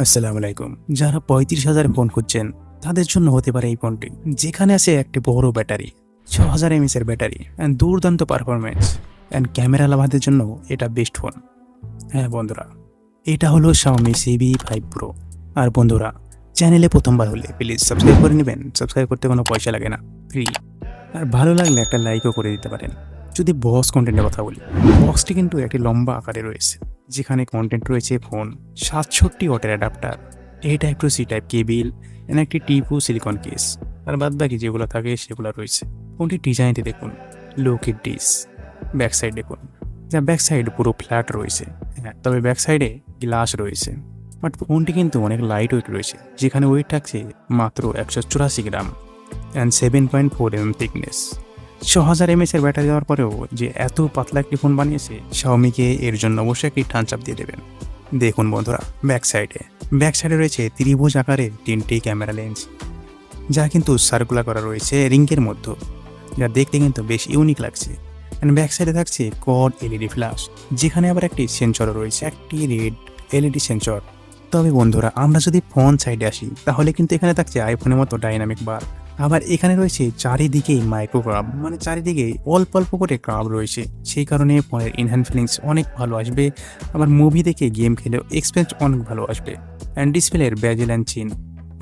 আসসালামু আলাইকুম। যারা ৩৫,০০০ ফোন খুঁজছেন তাদের জন্য হতে পারে এই ফোনটি, যেখানে আছে একটি বড় ব্যাটারি, ৬,০০০ mAh এর ব্যাটারি অ্যান্ড দুর্দান্ত পারফরম্যান্স অ্যান্ড ক্যামেরা লাভারদের জন্য এটা বেস্ট ফোন। হ্যাঁ বন্ধুরা, এটা হলো Xiaomi civi 5 Pro। আর বন্ধুরা, চ্যানেলে প্রথমবার হলে প্লিজ সাবস্ক্রাইব করে নেবেন। সাবস্ক্রাইব করতে কোনো পয়সা লাগে না, ফ্রি। আর ভালো লাগলে একটা লাইকও করে দিতে পারেন। যদি বক্স কন্টেন্টের কথা বলি, বক্সটি কিন্তু একটি লম্বা আকারে রয়েছে, যেখানে কন্টেন্ট রয়েছে ফোন, ৬৭ ওয়াটের adapter, A type to C type cable and একটি টিপু সিলিকন কেস। আর বাদ বাকি যেগুলো থাকে সেগুলো রয়েছে। ফোনটির ডিজাইনটি দেখুন, লো কিট ডিস। ব্যাক সাইড দেখুন, যা ব্যাক সাইড পুরো ফ্ল্যাট রয়েছে। হ্যাঁ, তবে ব্যাক সাইডে গ্লাস রয়েছে। বাট ফোনটি কিন্তু অনেক লাইট ওয়েট রয়েছে, যেখানে ওয়েট থাকছে মাত্র ১৮৪ গ্রাম অ্যান্ড 7.4 mm থিকনেস। ৬,০০০ mAh এর ব্যাটারি দেওয়ার পরেও যে এত পাতলা একটি ফোন বানিয়েছে, Xiaomi-কে এর জন্য অবশ্যই একটি থামস আপ দিয়ে দেবেন। দেখুন বন্ধুরা, ব্যাক সাইডে রয়েছে ত্রিভুজ আকারের 3টি ক্যামেরা লেন্স, যা কিন্তু সার্কুলার করা রয়েছে রিংয়ের মধ্যে, যা দেখতে কিন্তু বেশ ইউনিক লাগছে। অ্যান্ড ব্যাক সাইডে থাকছে কোয়াড এলইডি ফ্ল্যাশ, যেখানে আবার একটি সেন্সরও রয়েছে, একটি রেড এলইডি সেন্সর। তবে বন্ধুরা, আমরা যদি ফোন সাইডে আসি, তাহলে কিন্তু এখানে থাকছে আইফোনের মতো ডাইনামিক বার। আবার এখানে রয়েছে চারিদিকেই মাইক্রো ক্রাব, মানে চারিদিকে অল্প অল্প করে ক্রাব রয়েছে। সেই কারণে ফোনের ইনহ্যান্ড ফিলিংস অনেক ভালো আসবে। আবার মুভি দেখে গেম খেলেও এক্সপিরিয়েন্স অনেক ভালো আসবে। অ্যান্ড ডিসপ্লের ব্যাজেল অ্যান্ড চিন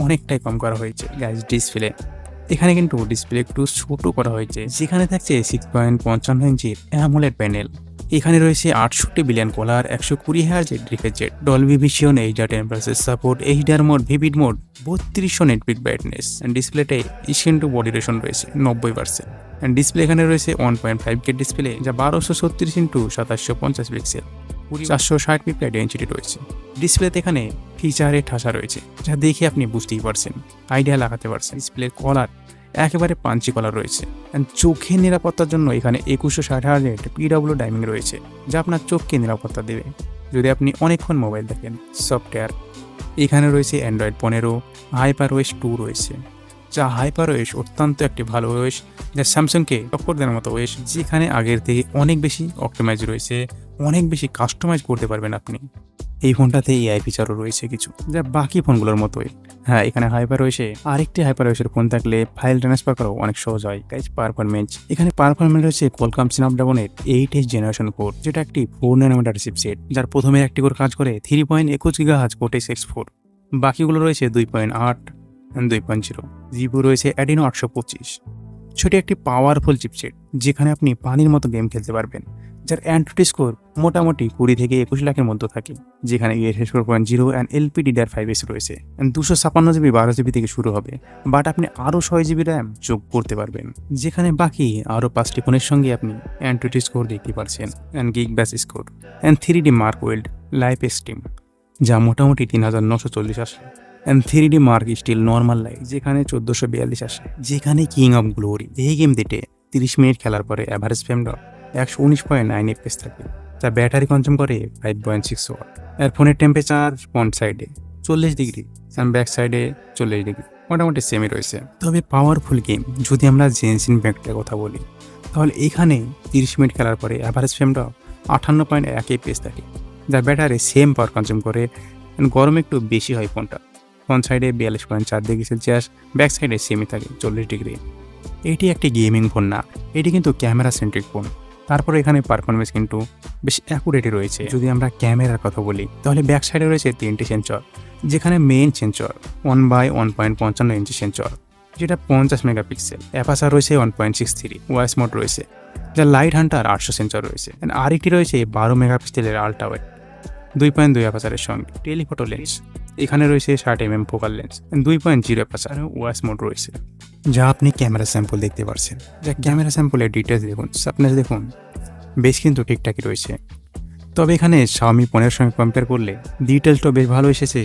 অনেকটাই কম করা হয়েছে গ্যাস ডিসপ্লে। এখানে কিন্তু ডিসপ্লে একটু ছোট করা হয়েছে, যেখানে থাকছে 6.55 ইঞ্চির অ্যামোলেড প্যানেল। এখানে রয়েছে 68 billion colour, 120 Hz refresh rate, Dolby Vision, HDR temperature support, HDR mode, vivid mode, 3200 nit peak brightness. And ডিসপ্লেতে স্ক্রিন টু বডি রেশন রয়েছে 90%। অ্যান্ড ডিসপ্লে এখানে রয়েছে 1.5K ডিসপ্লে, যা 1236 ইন্টু 2750 পিক্সেল, 460 পিক্সেল ডেনসিটি রয়েছে। ডিসপ্লেতে এখানে ফিচারে ঠাসা রয়েছে, যা দেখে আপনি বুঝতেই পারছেন, আইডিয়া লাগাতে পারছেন। ডিসপ্লের কলার একেবারে পাঞ্চি কলার রয়েছে। অ্যান্ড চোখের নিরাপত্তার জন্য এখানে 2160 Hz PW ডাইমিং রয়েছে, যা আপনার চোখকে নিরাপত্তা দেবে যদি আপনি অনেকক্ষণ মোবাইল দেখেন। সফটওয়্যার এখানে রয়েছে অ্যান্ড্রয়েড 15, HyperOS 2 রয়েছে, যা HyperOS অত্যন্ত একটি ভালো ওএস, যা স্যামসাংকে টক্কর দেওয়ার মতো ওএস, যেখানে আগের থেকে অনেক বেশি অপটিমাইজ রয়েছে, অনেক বেশি কাস্টমাইজ করতে পারবেন আপনি। এই ফোনটাতে এআই ফিচারও রয়েছে কিছু, যা বাকি ফোনগুলোর মতোই। হ্যাঁ, এখানে HyperOS-এ আরেকটি HyperOS-এর ফোন থাকলে ফাইল ট্রান্সফার করাও অনেক সহজ হয়। গাইজ, এখানে পারফরমেন্স রয়েছে কোয়ালকম স্ন্যাপড্রাগনের 8H জেনারেশন 4, যেটা একটি 4 ন্যানোমিটার চিপসেট, যার প্রথমের একটি করে কাজ করে 3.21 GHz কোটেক্স X4। বাকিগুলো রয়েছে 2.8 2.0। জিপু রয়েছে Adreno 825। ছোট একটি পাওয়ারফুল চিপসেট, যেখানে আপনি পানির মতো গেম খেলতে পারবেন, যার অ্যান্ট্রয়েড স্কোর মোটামুটি 20 থেকে 21 লাখের মধ্যে থাকে, যেখানে UFS 4.0 অ্যান্ড LPDDR5S রয়েছে। 256GB 12GB থেকে শুরু হবে, বাট আপনি আরও 6GB র্যাম যোগ করতে পারবেন, যেখানে বাকি আরও 5টি ফোনের সঙ্গে আপনি অ্যান্ট্রয়েড স্কোর দেখতে পারছেন, and Geekbench score and 3D mark wild life stream, যা মোটামুটি 3940 আসে। অ্যান্ড 3D মার্ক স্টিল নর্মাল লাইট, যেখানে 1442 আসে। যেখানে কিং অফ গ্লোরি, এই গেম দিতে 30 মিনিট খেলার পরে অ্যাভারেজ ফ্রেম ড্রপ 119.9 FPS থাকে, যা ব্যাটারি কনজিউম করে 5.6 ওয়াট। এর ফোনের টেম্পারেচার ফ্রন্ট সাইডে 40 ডিগ্রি অ্যান্ড ব্যাক সাইডে 40 ডিগ্রি, মোটামুটি সেমই রয়েছে। তবে পাওয়ারফুল গেম যদি আমরা জেন্স ইম্প্যাক্টের কথা বলি, তাহলে এখানে 30 মিনিট খেলার পরে অ্যাভারেজ ফ্রেম ড্রপ 58.1 FPS থাকে, যা ব্যাটারি সেম পাওয়ার কনজিউম করে। গরম একটু বেশি হয় ফোনটা। ফ্রন্ট সাইডে 42.4 ডিগ্রি সেলসিয়াস, ব্যাক সাইডে সেমি থাকে 40 ডিগ্রি। এটি একটি গেমিং ফোন না, এটি কিন্তু ক্যামেরা সেন্ট্রিক ফোন। তারপরে এখানে পারফরমেন্স কিন্তু বেশ অ্যাকুরেটই রয়েছে। যদি আমরা ক্যামেরার কথা বলি, তাহলে ব্যাক সাইডে রয়েছে 3টি সেন্সর, যেখানে মেইন সেন্সর 1/1.55 ইঞ্চি সেন্সর, যেটা 50 মেগাপিক্সেল। অ্যাপাচার রয়েছে 1.63, ওয়াইস মোড রয়েছে, যা লাইট হান্টার 800 সেন্সর রয়েছে। আরেকটি রয়েছে 12 মেগাপিক্সেলের আল্ট্রা ওয়াইড 2.2 অ্যাপাচারের সঙ্গে টেলিফটো লেন্স। এখানে রয়েছে 60mm focal lens, 2.0 aperture, wise mode রয়েছে, যা আপনি ক্যামেরা স্যাম্পল দেখতে পারছেন। যা ক্যামেরা স্যাম্পলের ডিটেলস দেখুন, সাপনেস দেখুন, বেশ কিন্তু ঠিকঠাকই রয়েছে। তবে এখানে Xiaomi 15 সঙ্গে কম্পেয়ার করলে ডিটেলসটা বেশ ভালো এসেছে।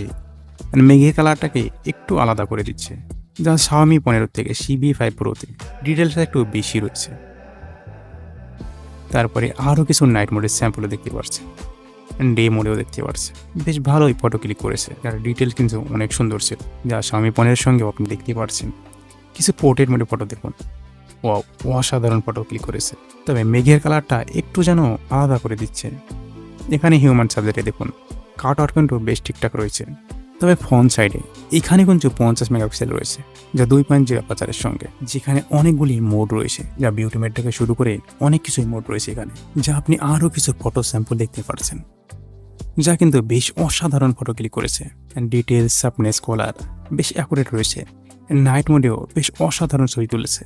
মেঘের কালারটাকে একটু আলাদা করে দিচ্ছে, যা Xiaomi 15 থেকে civi 5 Pro-তে ডিটেলসটা একটু বেশি রয়েছে। তারপরে আরও কিছু নাইট মোডের স্যাম্পলও দেখতে পারছে, ডে মোডেও দেখতে পারছে। বেশ ভালোই ফটো ক্লিক করেছে, যার ডিটেলস কিন্তু অনেক সুন্দর ছিল, যা Xiaomi 15 সঙ্গেও আপনি দেখতে পারছেন। কিছু পোর্ট্রেট মোডে ফটো দেখুন, অসাধারণ ফটো ক্লিক করেছে। তবে মেঘের কালারটা একটু যেন আলাদা করে দিচ্ছে। এখানে হিউম্যান সাবজেক্টে দেখুন, কাট আউট কিন্তু বেশ ঠিকঠাক রয়েছে। তবে ফ্রন্ট সাইডে এখানে কিন্তু 50 মেগাপিক্সেল রয়েছে, যা 2.0 অ্যাপারচারের সঙ্গে, যেখানে অনেকগুলি মোড রয়েছে, যা বিউটি মোড থেকে শুরু করে অনেক কিছুই মোড রয়েছে এখানে, যা আপনি আরও কিছু ফটো স্যাম্পল দেখতে পারছেন, যা কিন্তু বেশ অসাধারণ ফটো ক্লিক করেছে। ডিটেলস, শার্পনেস, কালার বেশ অ্যাকুরেট রয়েছে। নাইট মোডেও বেশ অসাধারণ ছবি তুলেছে,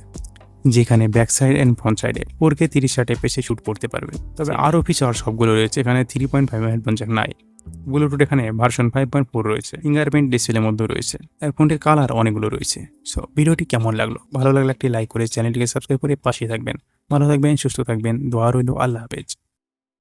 যেখানে ব্যাক সাইড অ্যান্ড ফ্রন্ট সাইডে 4K 30 এফপিএসে শুট করতে পারবে। তবে আরও ফিচার সবগুলো রয়েছে এখানে। 3.5 হেডফোন জ্যাক নাই, ব্লুটুথ এখানে ভার্সন 5.4 রয়েছে, ফিঙ্গারপ্রিন্ট ডিসপ্লের মধ্যে রয়েছে, আর ফোনটির কালার অনেকগুলো রয়েছে। সো ভিডিওটি কেমন লাগলো? ভালো লাগলে একটি লাইক করে চ্যানেলটিকে সাবস্ক্রাইব করে পাশে থাকবেন। ভালো থাকবেন, সুস্থ থাকবেন, দোয়া রইল। আল্লাহ হাফেজ।